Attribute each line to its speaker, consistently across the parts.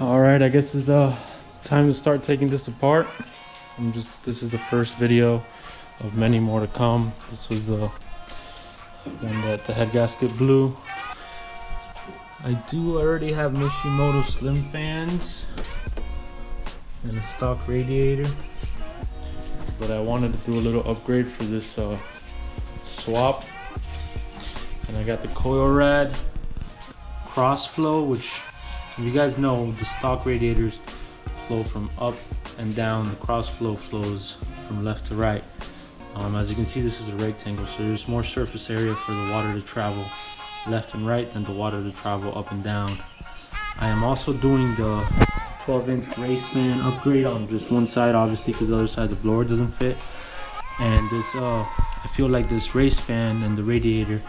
Speaker 1: All right, I guess it's time to start taking this apart. This is the first video of many more to come. This was the one that the head gasket blew. I do already have Mishimoto slim fans and a stock radiator, but I wanted to do a little upgrade for this swap. And I got the coil rad cross flow, which, if you guys know, the stock radiators flow from up and down. The cross flow flows from left to right. As you can see, this is a rectangle, so there's more surface area for the water to travel left and right than the water to travel up and down. I am also doing the 12-inch race fan upgrade on just one side, obviously, because the other side the blower doesn't fit. And this, I feel like this race fan and the radiator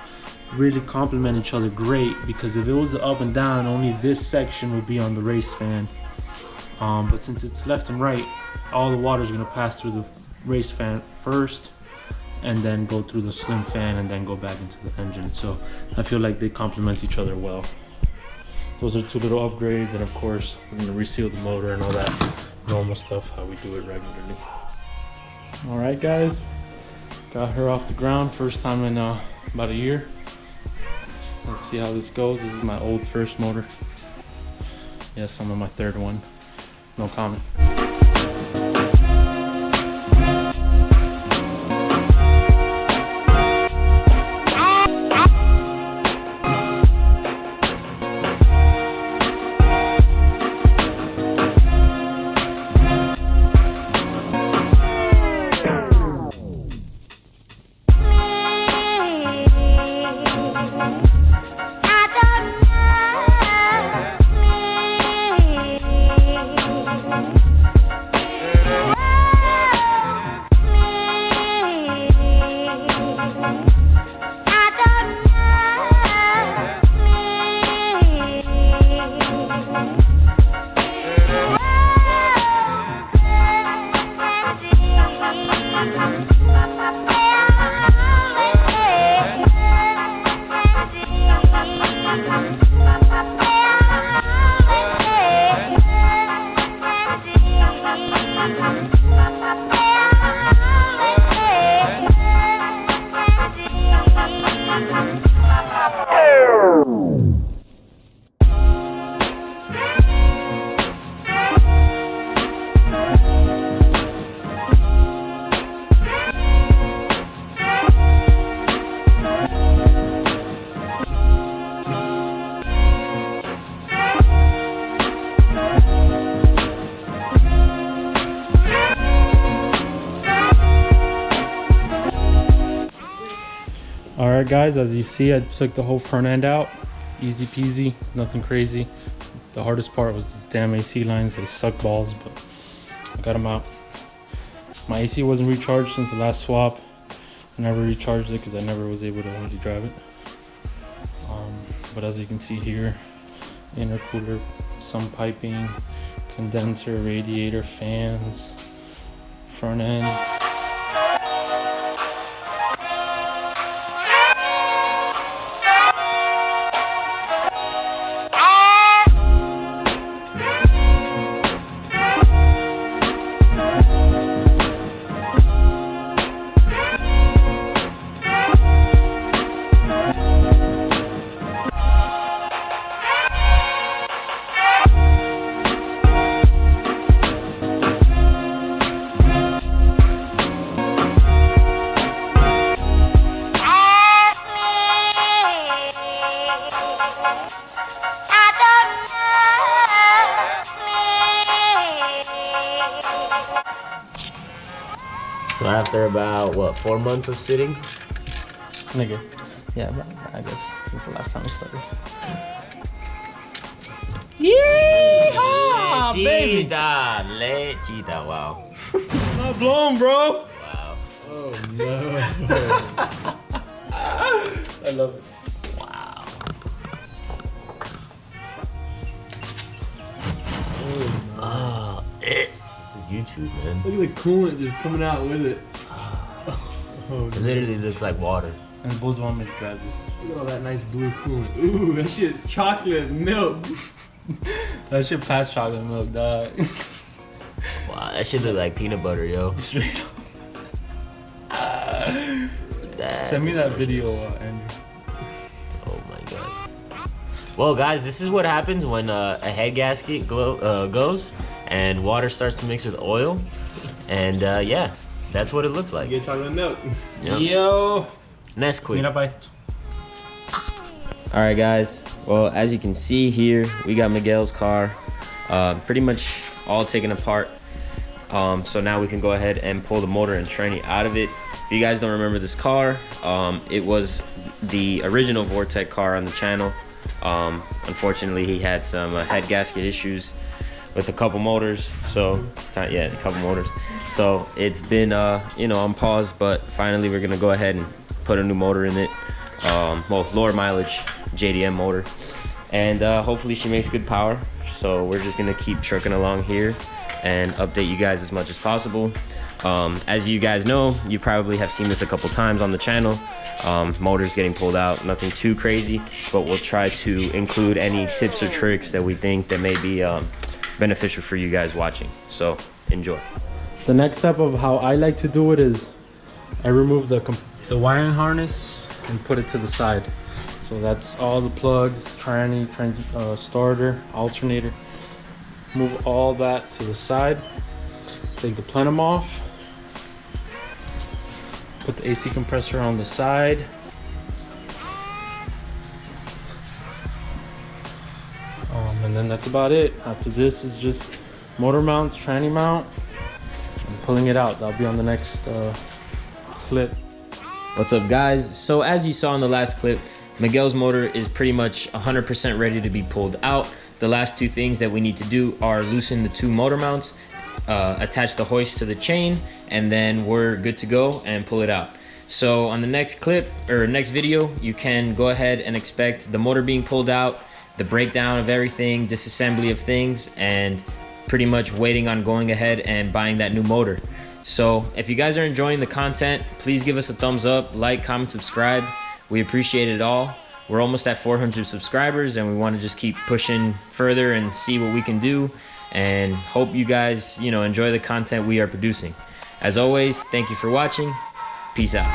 Speaker 1: really complement each other great, because if it was the up and down, only this section would be on the race fan. But since it's left and right, all the water is going to pass through the race fan first and then go through the slim fan and then go back into the engine. So I feel like they complement each other well. Those are two little upgrades, and of course we're going to reseal the motor and all that normal stuff, how we do it regularly. All right guys, got her off the ground, first time in about a year. Let's see how this goes. This is my old first motor. Yes, I'm on my third one. No comment. Alright guys, as you see, I took the whole front end out. Easy peasy, nothing crazy. The hardest part was these damn AC lines. They suck balls, but I got them out. My AC wasn't recharged since the last swap. I never recharged it because I never was able to really drive it. But as you can see here, intercooler, some piping, condenser, radiator, fans, front end.
Speaker 2: So after about, what, 4 months of sitting?
Speaker 1: Nigga. Yeah, but I guess since the last time we started. Yeehaw, baby!
Speaker 2: Lechita, wow.
Speaker 1: Not blown, bro!
Speaker 2: Wow.
Speaker 1: Oh, no. I love it.
Speaker 2: Wow.
Speaker 1: Oh,
Speaker 2: This is YouTube, man.
Speaker 1: look at the coolant just coming out with it.
Speaker 2: It literally looks like water.
Speaker 1: And Bulls want me to drive this.
Speaker 3: Look at all that nice blue coolant. Ooh, that shit's chocolate milk.
Speaker 1: That shit past chocolate milk, dog.
Speaker 2: Wow, that shit look like peanut butter, yo.
Speaker 1: Straight up. Send me that video, Andrew.
Speaker 2: Oh my god. Well, guys, this is what happens when a head gasket goes and water starts to mix with oil. And yeah, that's what it looks like.
Speaker 3: Get chocolate milk.
Speaker 2: Yep.
Speaker 3: Yo.
Speaker 2: Next clip.
Speaker 3: Mira pa esto.
Speaker 2: All right, guys. Well, as you can see here, we got Miguel's car pretty much all taken apart. So now we can go ahead and pull the motor and tranny out of it. If you guys don't remember this car, it was the original Vortec car on the channel. Unfortunately, he had some head gasket issues with a couple motors. So yeah, a couple motors. So it's been you know, on pause, but finally we're gonna go ahead and put a new motor in it. Well, lower mileage JDM motor, and hopefully she makes good power. So we're just gonna keep trucking along here and update you guys as much as possible. As you guys know, you probably have seen this a couple times on the channel. Motors getting pulled out, nothing too crazy, but we'll try to include any tips or tricks that we think that may be beneficial for you guys watching. So enjoy.
Speaker 1: The next step of how I like to do it is I remove the wiring harness and put it to the side. So that's all the plugs, tranny, starter, alternator. Move all that to the side. Take the plenum off. Put the AC compressor on the side. And then that's about it. After this is just motor mounts, tranny mount, and pulling it out. That'll be on the next clip.
Speaker 2: What's up, guys? So as you saw in the last clip, Miguel's motor is pretty much 100% ready to be pulled out. The last two things that we need to do are loosen the two motor mounts, attach the hoist to the chain, and then we're good to go and pull it out. So on the next clip or next video, you can go ahead and expect the motor being pulled out, the breakdown of everything, disassembly of things, and pretty much waiting on going ahead and buying that new motor. So if you guys are enjoying the content, please give us a thumbs up, like, comment, subscribe. We appreciate it all. We're almost at 400 subscribers, and we want to just keep pushing further and see what we can do, and hope you guys, you know, enjoy the content we are producing. As always, thank you for watching. Peace out.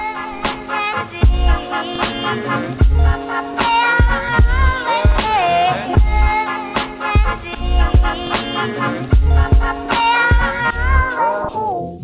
Speaker 4: Oh.